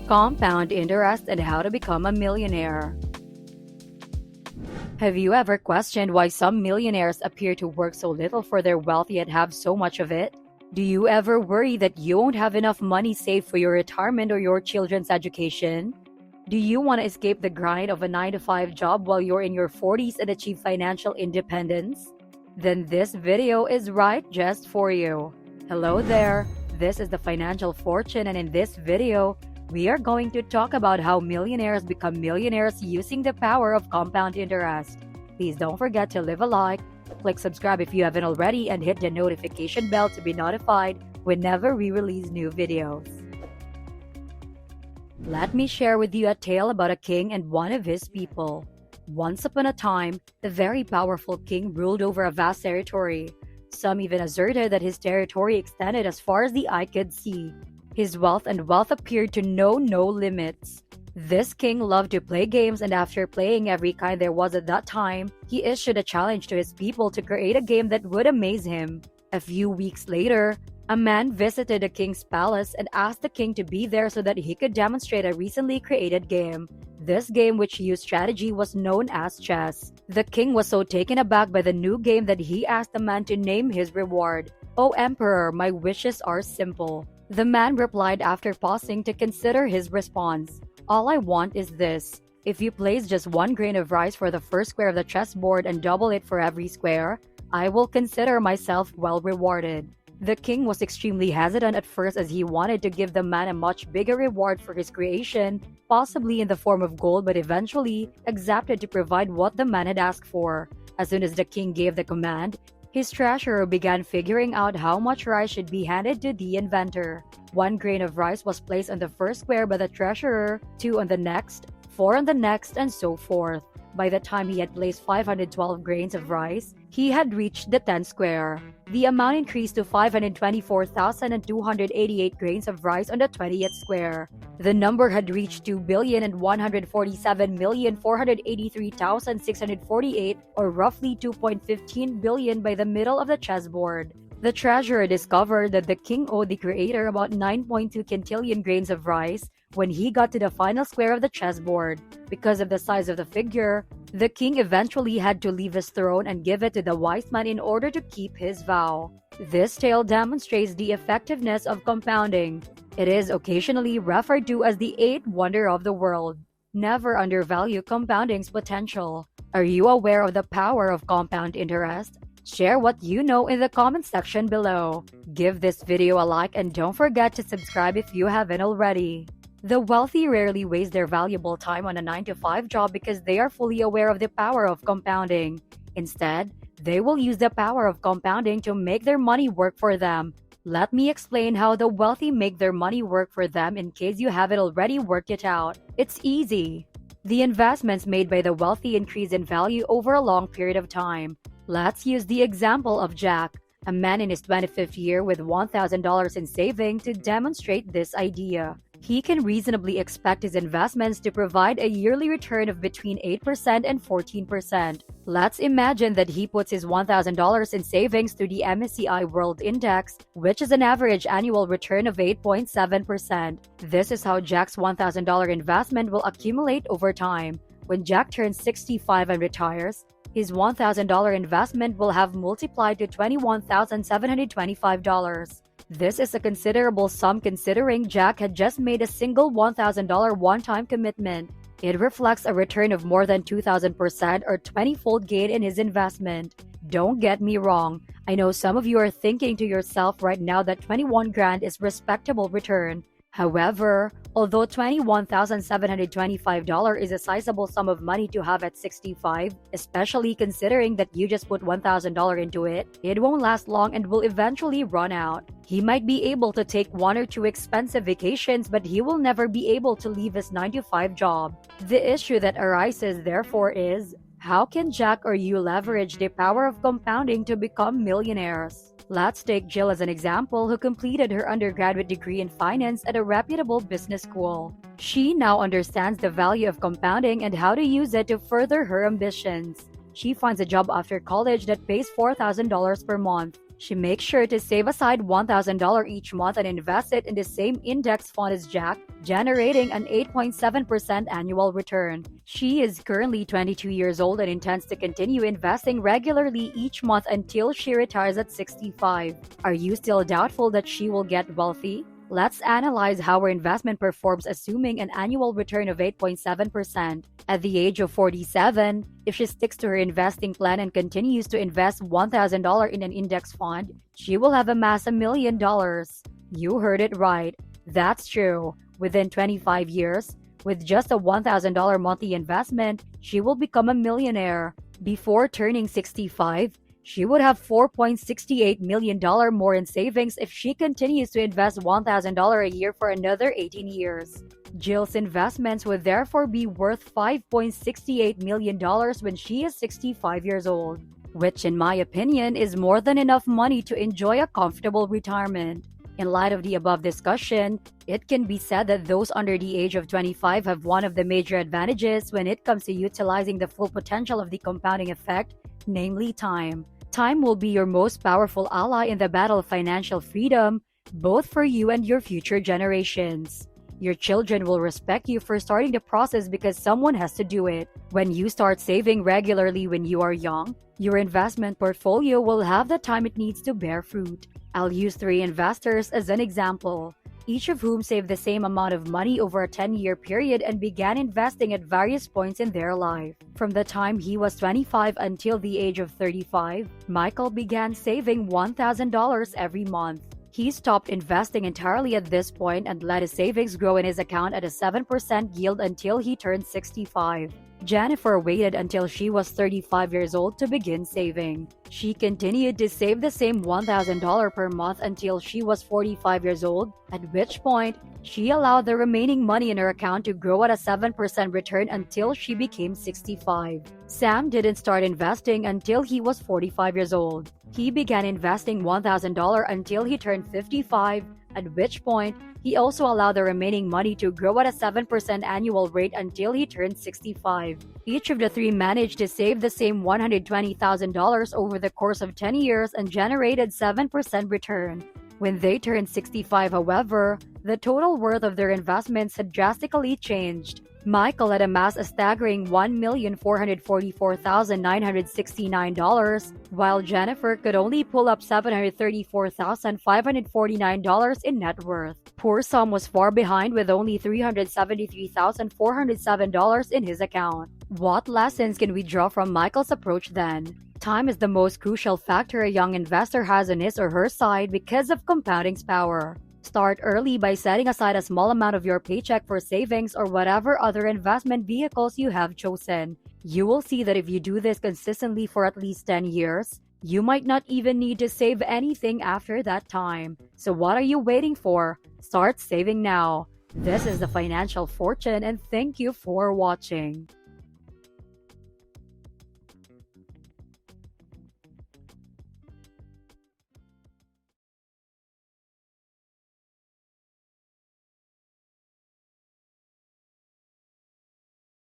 Compound interest and how to become a millionaire. Have you ever questioned why some millionaires appear to work so little for their wealth yet have so much of it? Do you ever worry that you won't have enough money saved for your retirement or your children's education? Do you want to escape the grind of a 9-to-5 job while you're in your 40s and achieve financial independence? Then this video is right just for you. Hello there, this is the Financial Fortune, and in this video, we are going to talk about how millionaires become millionaires using the power of compound interest. Please don't forget to leave a like, click subscribe if you haven't already, and hit the notification bell to be notified whenever we release new videos. Let me share with you a tale about a king and one of his people. Once upon a time, the very powerful king ruled over a vast territory. Some even asserted that his territory extended as far as the eye could see. His wealth appeared to know no limits. This king loved to play games, and after playing every kind there was at that time, he issued a challenge to his people to create a game that would amaze him. A few weeks later, a man visited the king's palace and asked the king to be there so that he could demonstrate a recently created game. This game, which used strategy, was known as chess. The king was so taken aback by the new game that he asked the man to name his reward. "O Emperor, my wishes are simple." The man replied after pausing to consider his response. "All I want is this. If you place just 1 grain of rice for the first square of the chessboard and double it for every square, I will consider myself well rewarded." The king was extremely hesitant at first, as he wanted to give the man a much bigger reward for his creation, possibly in the form of gold, but eventually accepted to provide what the man had asked for. As soon as the king gave the command, his treasurer began figuring out how much rice should be handed to the inventor. 1 grain of rice was placed on the first square by the treasurer, 2 on the next, 4 on the next, and so forth. By the time he had placed 512 grains of rice, he had reached the 10th square. The amount increased to 524,288 grains of rice on the 20th square. The number had reached 2,147,483,648, or roughly 2.15 billion by the middle of the chessboard. The treasurer discovered that the king owed the creator about 9.2 quintillion grains of rice when he got to the final square of the chessboard. Because of the size of the figure, the king eventually had to leave his throne and give it to the wise man in order to keep his vow. This tale demonstrates the effectiveness of compounding. It is occasionally referred to as the 8th wonder of the world. Never undervalue compounding's potential. Are you aware of the power of compound interest? Share what you know in the comment section below. Give this video a like and don't forget to subscribe if you haven't already. The wealthy rarely waste their valuable time on a 9-to-5 job because they are fully aware of the power of compounding. Instead, they will use the power of compounding to make their money work for them. Let me explain how the wealthy make their money work for them in case you haven't already worked it out. It's easy. The investments made by the wealthy increase in value over a long period of time. Let's use the example of Jack, a man in his 25th year with $1,000 in saving, to demonstrate this idea. He can reasonably expect his investments to provide a yearly return of between 8% and 14%. Let's imagine that he puts his $1,000 in savings through the MSCI World Index, which is an average annual return of 8.7%. This is how Jack's $1,000 investment will accumulate over time. When Jack turns 65 and retires, his $1,000 investment will have multiplied to $21,725. This is a considerable sum considering Jack had just made a single $1,000 one-time commitment. It reflects a return of more than 2,000% or 20-fold gain in his investment. Don't get me wrong, I know some of you are thinking to yourself right now that 21 grand is respectable return. However, although $21,725 is a sizable sum of money to have at 65, especially considering that you just put $1,000 into it, it won't last long and will eventually run out. He might be able to take 1 or 2 expensive vacations, but he will never be able to leave his 9-to-5 job. The issue that arises, therefore, is how can Jack or you leverage the power of compounding to become millionaires? Let's take Jill as an example, who completed her undergraduate degree in finance at a reputable business school. She now understands the value of compounding and how to use it to further her ambitions. She finds a job after college that pays $4,000 per month. She makes sure to save aside $1,000 each month and invest it in the same index fund as Jack, generating an 8.7% annual return. She is currently 22 years old and intends to continue investing regularly each month until she retires at 65. Are you still doubtful that she will get wealthy? Let's analyze how her investment performs assuming an annual return of 8.7%. At the age of 47, if she sticks to her investing plan and continues to invest $1,000 in an index fund, she will have amassed $1 million. You heard it right. That's true. Within 25 years, with just a $1,000 monthly investment, she will become a millionaire. Before turning 65, she would have $4.68 million more in savings if she continues to invest $1,000 a year for another 18 years. Jill's investments would therefore be worth $5.68 million when she is 65 years old, which in my opinion is more than enough money to enjoy a comfortable retirement. In light of the above discussion, it can be said that those under the age of 25 have one of the major advantages when it comes to utilizing the full potential of the compounding effect, namely time. Time will be your most powerful ally in the battle of financial freedom, both for you and your future generations. Your children will respect you for starting the process because someone has to do it. When you start saving regularly when you are young, your investment portfolio will have the time it needs to bear fruit. I'll use 3 investors as an example, each of whom saved the same amount of money over a 10-year period and began investing at various points in their life. From the time he was 25 until the age of 35, Michael began saving $1,000 every month. He stopped investing entirely at this point and let his savings grow in his account at a 7% yield until he turned 65. Jennifer waited until she was 35 years old to begin saving. She continued to save the same $1,000 per month until she was 45 years old, at which point, she allowed the remaining money in her account to grow at a 7% return until she became 65. Sam didn't start investing until he was 45 years old. He began investing $1,000 until he turned 55, at which point, he also allowed the remaining money to grow at a 7% annual rate until he turned 65. Each of the 3 managed to save the same $120,000 over the course of 10 years and generated 7% return. When they turned 65, however, the total worth of their investments had drastically changed. Michael had amassed a staggering $1,444,969, while Jennifer could only pull up $734,549 in net worth. Poor Sam was far behind with only $373,407 in his account. What lessons can we draw from Michael's approach then? Time is the most crucial factor a young investor has on his or her side because of compounding's power. Start early by setting aside a small amount of your paycheck for savings or whatever other investment vehicles you have chosen. You will see that if you do this consistently for at least 10 years, you might not even need to save anything after that time. So what are you waiting for? Start saving now. This is the Financial Fortune and thank you for watching.